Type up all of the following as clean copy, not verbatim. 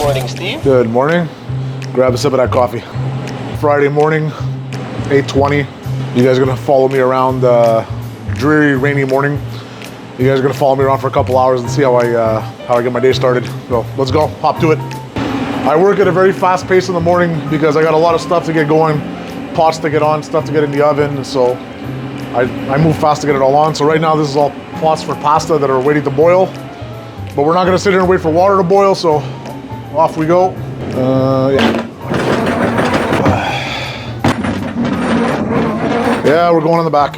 morning, Steve. Good morning. Grab a sip of that coffee. Friday morning, 8:20. You guys are gonna follow me around dreary, rainy morning. You guys are gonna follow me around for a couple hours and see how I get my day started. So let's go, hop to it. I work at a very fast pace in the morning because I got a lot of stuff to get going, pots to get on, stuff to get in the oven. So I move fast to get it all on. So right now this is all pots for pasta that are waiting to boil. But we're not gonna sit here and wait for water to boil, so off we go. Yeah, we're going in the back.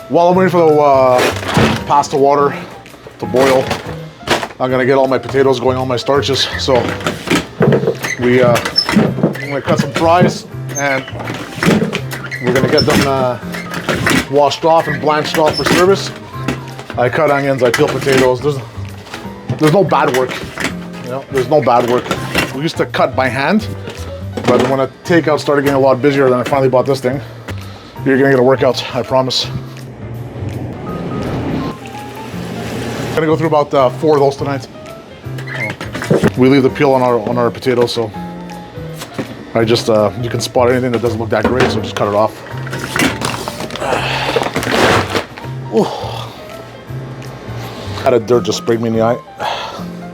While I'm waiting for the pasta water to boil, I'm gonna get all my potatoes going, all my starches. So I'm gonna cut some fries and we're gonna get them washed off and blanched off for service. I cut onions, I peel potatoes. There's no bad work. You know, there's no bad work. We used to cut by hand, but when a takeout started getting a lot busier, then I finally bought this thing. You're gonna get a workout, I promise. I'm gonna go through about 4 of those tonight. We leave the peel on our potatoes, so I just you can spot anything that doesn't look that great, so just cut it off. Had a dirt just sprayed me in the eye.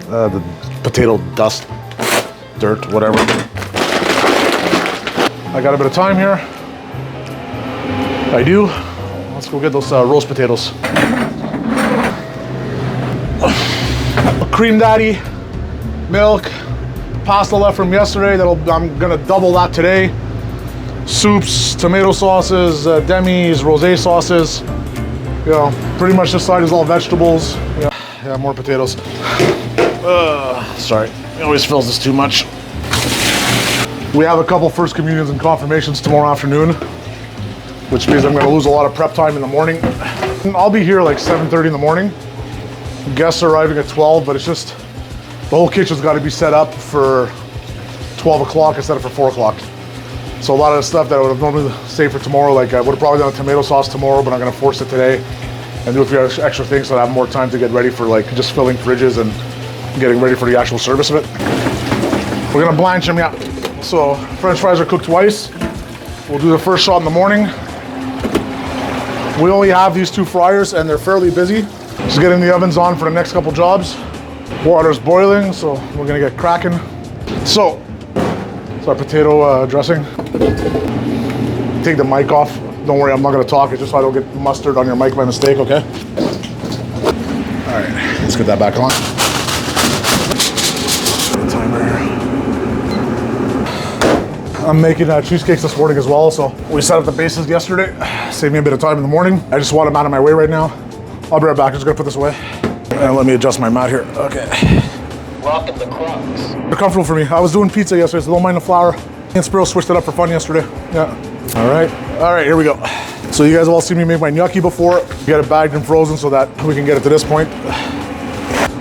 The potato dust, dirt, whatever. I got a bit of time here. I do. Let's go get those roast potatoes. Cream Daddy, milk, pasta left from yesterday. I'm gonna double that today. Soups, tomato sauces, demis, rosé sauces. You know, pretty much this side is all vegetables. Yeah, more potatoes. Sorry, it always fills this too much. We have a couple first communions and confirmations tomorrow afternoon, which means I'm gonna lose a lot of prep time in the morning. I'll be here like 7:30 in the morning. Guests are arriving at 12, but it's just, the whole kitchen's gotta be set up for 12 o'clock instead of for 4 o'clock. So a lot of the stuff that I would have normally saved for tomorrow, like I would have probably done a tomato sauce tomorrow, but I'm gonna force it today and do a few extra things so I have more time to get ready for like just filling fridges and getting ready for the actual service of it. We're gonna blanch them, yeah. So French fries are cooked twice. We'll do the first shot in the morning. We only have these 2 fryers and they're fairly busy. Just getting the ovens on for the next couple jobs. Water's boiling, so we're gonna get cracking. So, it's our potato dressing. Take the mic off. Don't worry, I'm not gonna talk. It's just so I don't get mustard on your mic by mistake, okay? All right, let's get that back on. Timer here. I'm making cheesecakes this morning as well, so we set up the bases yesterday. Saved me a bit of time in the morning. I just want them out of my way right now. I'll be right back. I'm just gonna put this away. And let me adjust my mat here. Okay. Rocking the Crocs. They're comfortable for me. I was doing pizza yesterday, so don't mind the flour. Me and Spiro switched it up for fun yesterday. Yeah. All right, here we go. So you guys have all seen me make my gnocchi before. Get it bagged and frozen so that we can get it to this point.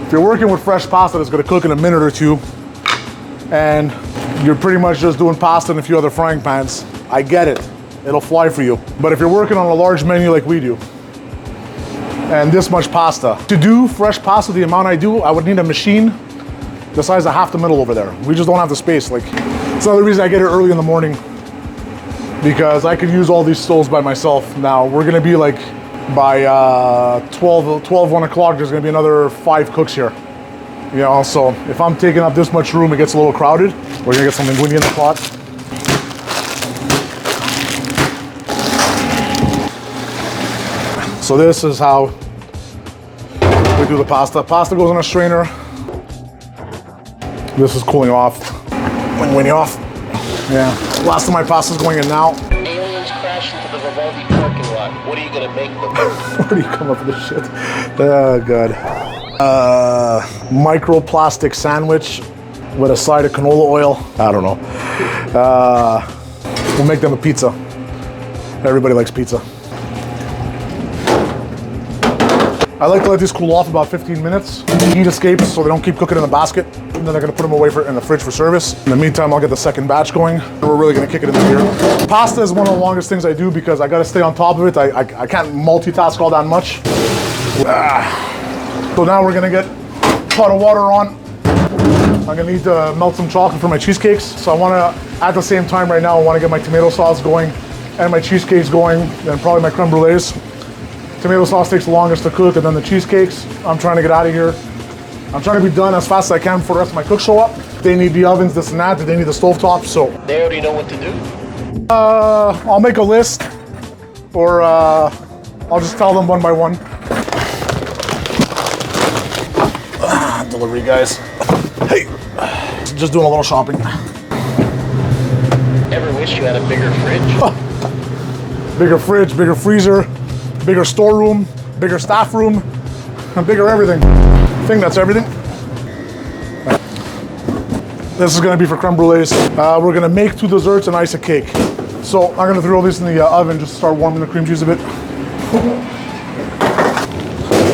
If you're working with fresh pasta that's gonna cook in a minute or 2, and you're pretty much just doing pasta in a few other frying pans, I get it. It'll fly for you. But if you're working on a large menu like we do, and this much pasta, to do fresh pasta the amount I do, I would need a machine the size of half the middle over there. We just don't have the space. Like, it's another reason I get here early in the morning, because I could use all these stoves by myself. Now, we're gonna be like, by 1 o'clock, there's gonna be another 5 cooks here. You know, so if I'm taking up this much room, it gets a little crowded. We're gonna get some linguine in the pot. So this is how we do the pasta. Pasta goes in a strainer. This is cooling off. Linguine off. Yeah. Last of my pasta's going in now. Aliens crash into the Vivaldi parking lot. What are you gonna make them? Where do you come up with this shit? Oh, God. Microplastic sandwich with a side of canola oil. I don't know. We'll make them a pizza. Everybody likes pizza. I like to let these cool off about 15 minutes. Heat escapes so they don't keep cooking in the basket. And then I'm gonna put them away in the fridge for service. In the meantime, I'll get the second batch going. We're really gonna kick it into gear. Pasta is one of the longest things I do because I gotta stay on top of it. I can't multitask all that much. So now we're gonna get a pot of water on. I'm gonna need to melt some chocolate for my cheesecakes. So I wanna, at the same time right now, I wanna get my tomato sauce going and my cheesecakes going, and probably my crème brûlées. Tomato sauce takes the longest to cook, and then the cheesecakes. I'm trying to get out of here. I'm trying to be done as fast as I can before the rest of my cooks show up. They need the ovens, this and that, they need the stovetop, so. They already know what to do. I'll make a list, or I'll just tell them one by one. Delivery guys. Hey, just doing a little shopping. Ever wish you had a bigger fridge? Bigger fridge, bigger freezer, bigger storeroom, bigger staff room, and bigger everything. I think that's everything. This is gonna be for crème brûlées. We're gonna make 2 desserts and ice a cake. So I'm gonna throw this in the oven just to start warming the cream cheese a bit.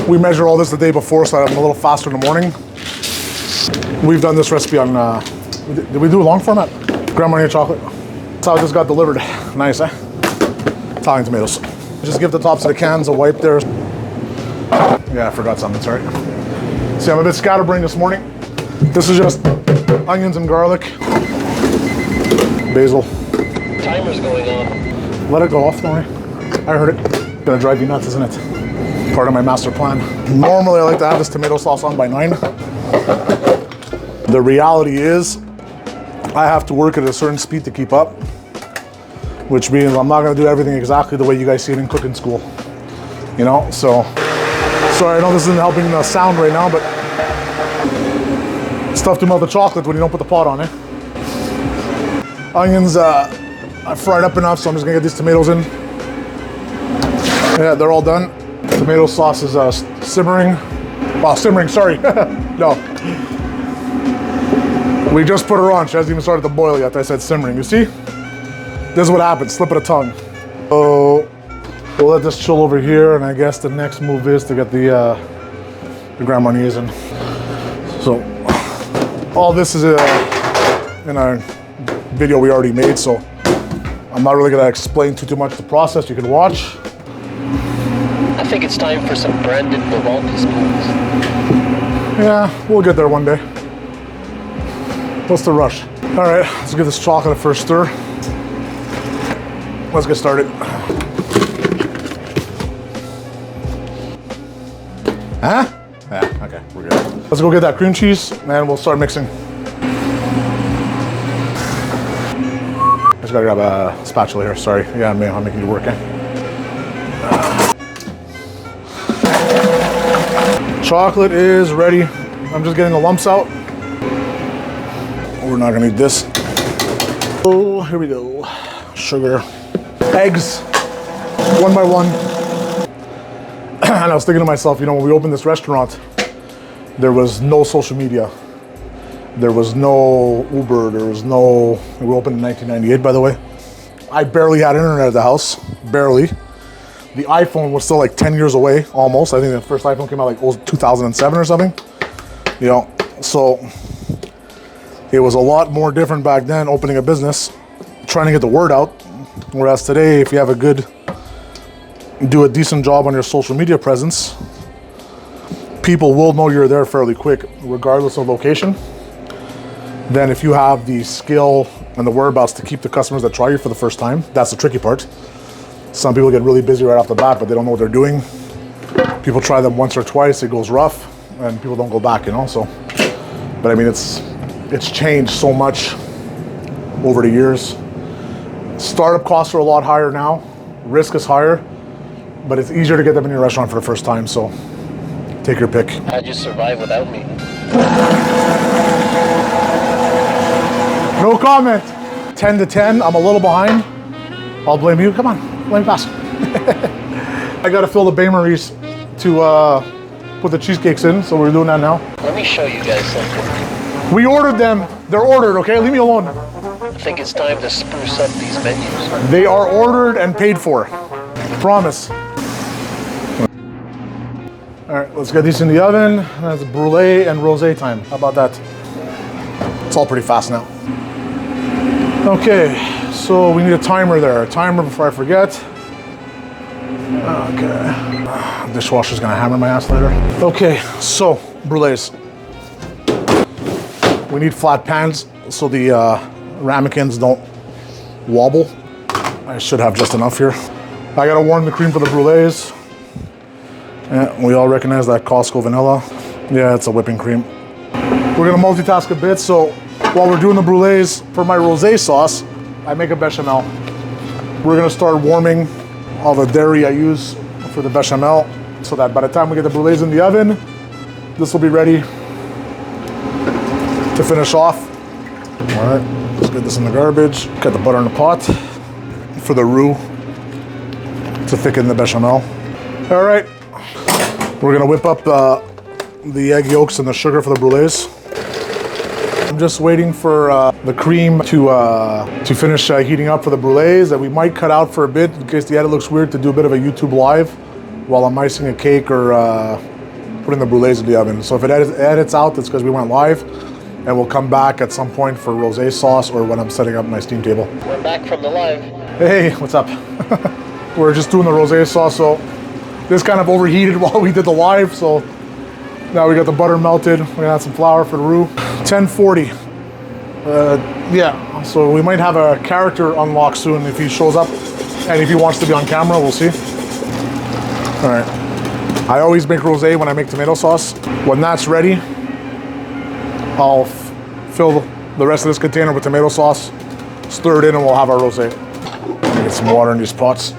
We measure all this the day before so that I'm a little faster in the morning. We've done this recipe on, did we do a long format? Grand Marnier chocolate. That's how it just got delivered. Nice, eh? Italian tomatoes. Just give the tops of the cans a wipe there. Yeah, I forgot something, sorry. See, I'm a bit scatterbrained this morning. This is just onions and garlic, basil. Timer's going on. Let it go off, don't worry. I heard it. Gonna drive you nuts, isn't it? Part of my master plan. Normally I like to have this tomato sauce on by 9. The reality is, I have to work at a certain speed to keep up, which means I'm not gonna do everything exactly the way you guys see it in cooking school. You know, so, sorry, I know this isn't helping the sound right now, but it's tough to melt the chocolate when you don't put the pot on it. Onions, I fried up enough, so I'm just gonna get these tomatoes in. Yeah, they're all done. Tomato sauce is simmering. Well, simmering, sorry. No. We just put her on. She hasn't even started to boil yet. I said simmering. You see? This is what happens. Slip of the tongue. So we'll let this chill over here, and I guess the next move is to get the Grand Marniers in. So all this is in our video we already made, so I'm not really gonna explain too much the process. You can watch. I think it's time for some branded Vivaldi spoons. Yeah, we'll get there one day. What's the rush? All right, let's give this chocolate a first stir. Let's get started. Huh? Yeah, okay, we're good. Let's go get that cream cheese and we'll start mixing. I just gotta grab a spatula here, sorry. Yeah, I'm making you work, eh? Chocolate is ready. I'm just getting the lumps out. We're not gonna need this. Oh, here we go. Sugar. Eggs, one by one. And I was thinking to myself, you know, when we opened this restaurant, there was no social media. There was no Uber, we opened in 1998, by the way. I barely had internet at the house, barely. The iPhone was still like 10 years away, almost. I think the first iPhone came out like 2007 or something. You know, so it was a lot more different back then, opening a business, trying to get the word out. Whereas today, if you have do a decent job on your social media presence, people will know you're there fairly quick, regardless of location. Then if you have the skill and the whereabouts to keep the customers that try you for the first time, that's the tricky part. Some people get really busy right off the bat, but they don't know what they're doing. People try them once or twice, it goes rough, and people don't go back, you know, so. But I mean, it's changed so much over the years. Startup costs are a lot higher now. Risk is higher, but it's easier to get them in your restaurant for the first time, so take your pick. How'd you survive without me? No comment. 10 to 10, I'm a little behind. I'll blame you, come on, let me pass. I gotta fill the bain-maries to put the cheesecakes in, so we're doing that now. Let me show you guys something. We ordered them, they're ordered, okay? Leave me alone. I think it's time to spruce up these menus. They are ordered and paid for, promise. All right, let's get these in the oven. That's brûlée and rosé time. How about that? It's all pretty fast now. Okay, so we need a timer there. A timer before I forget. Okay. Dishwasher's gonna hammer my ass later. Okay, so brûlées. We need flat pans so the ramekins don't wobble. I should have just enough here. I gotta warm the cream for the brulees. Yeah, we all recognize that Costco vanilla. Yeah, it's a whipping cream. We're gonna multitask a bit, so while we're doing the brulees, for my rosé sauce, I make a bechamel. We're gonna start warming all the dairy I use for the bechamel, so that by the time we get the brulees in the oven, this will be ready to finish off. All right, let's get this in the garbage. Got the butter in the pot for the roux to thicken the bechamel. All right, we're gonna whip up the egg yolks and the sugar for the brulees. I'm just waiting for the cream to finish heating up for the brulees, that we might cut out for a bit in case the edit looks weird, to do a bit of a YouTube live while I'm icing a cake or putting the brulees in the oven. So if it edits out, it's because we went live, and we'll come back at some point for rosé sauce or when I'm setting up my steam table. We're back from the live. Hey, what's up? We're just doing the rosé sauce, so this kind of overheated while we did the live, so now we got the butter melted. We're gonna add some flour for the roux. 1040. Yeah, so we might have a character unlock soon if he shows up and if he wants to be on camera, we'll see. All right. I always make rosé when I make tomato sauce. When that's ready, I'll fill the rest of this container with tomato sauce, stir it in, and we'll have our rosé. Get some water in these pots.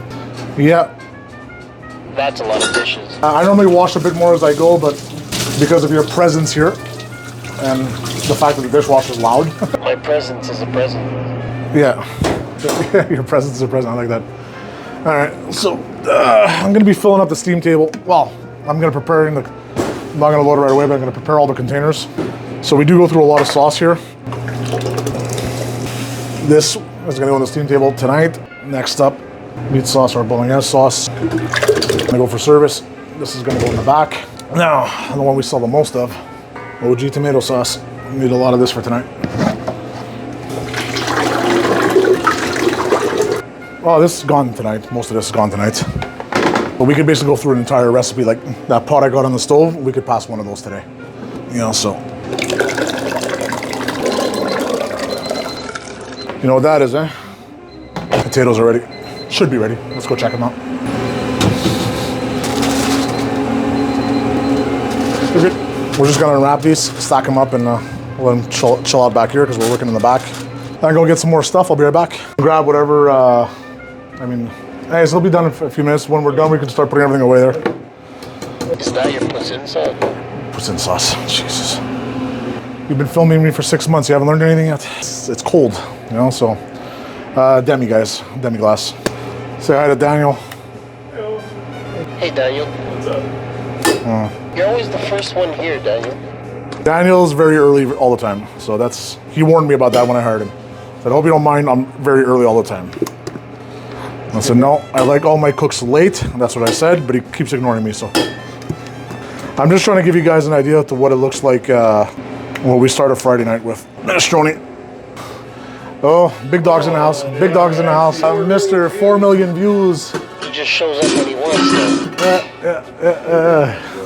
Yeah. That's a lot of dishes. I normally wash a bit more as I go, but because of your presence here and the fact that the dishwasher is loud. My presence is a present. Yeah. Your presence is a present. I like that. All right. So I'm going to be filling up the steam table. Well, I'm going to prepare I'm not going to load it right away, but I'm going to prepare all the containers. So we do go through a lot of sauce here. This is going to go on the steam table tonight. Next up, meat sauce or bolognese sauce. I'm going to go for service. This is going to go in the back. Now, the one we sell the most of, OG tomato sauce. We need a lot of this for tonight. Oh, this is gone tonight. Most of this is gone tonight. But we could basically go through an entire recipe. Like that pot I got on the stove, we could pass one of those today. You know, so. You know what that is, eh? Potatoes are ready. Should be ready. Let's go check them out. We're good. We're just gonna unwrap these, stack them up, and let them chill out back here because we're working in the back. I'm gonna get some more stuff. I'll be right back. Grab whatever. Hey, so it'll be done in a few minutes. When we're done, we can start putting everything away there. Is that your poutine sauce? Poutine sauce. Jesus. You've been filming me for 6 months. You haven't learned anything yet. It's cold, you know. So, demi guys, demi glass. Say hi to Daniel. Hello. Hey Daniel. What's up? You're always the first one here, Daniel. Daniel's very early all the time. So he warned me about that when I hired him. So I hope you don't mind, I'm very early all the time. I said, no, I like all my cooks late. And that's what I said, but he keeps ignoring me, so. I'm just trying to give you guys an idea to what it looks like when we start a Friday night with minestrone. Oh, big dogs in the house. Big dogs in the house. Mr. 4 million views. He just shows up when he wants to.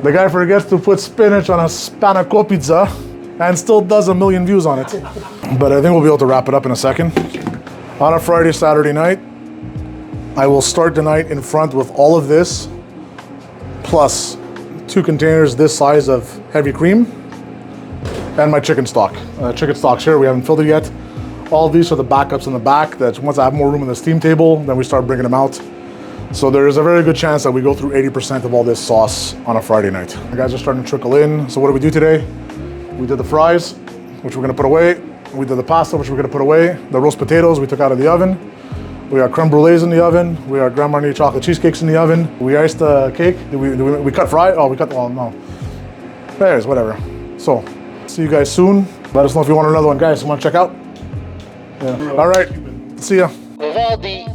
The guy forgets to put spinach on a spanakopita pizza and still does 1 million views on it. But I think we'll be able to wrap it up in a second. On a Friday, Saturday night, I will start the night in front with all of this, plus 2 containers this size of heavy cream, and my chicken stock. Chicken stock's here, we haven't filled it yet. All of these are the backups in the back that once I have more room in the steam table, then we start bringing them out. So there is a very good chance that we go through 80% of all this sauce on a Friday night. The guys are starting to trickle in. So what did we do today? We did the fries, which we're gonna put away. We did the pasta, which we're gonna put away. The roast potatoes we took out of the oven. We got crème brûlées in the oven. We got Grand Marnier chocolate cheesecakes in the oven. We iced the cake. We cut fry? Oh, we cut, well, no. Anyways, whatever. So, see you guys soon. Let us know if you want another one. Guys, want to check out? Yeah. All right, see ya. Vivaldi.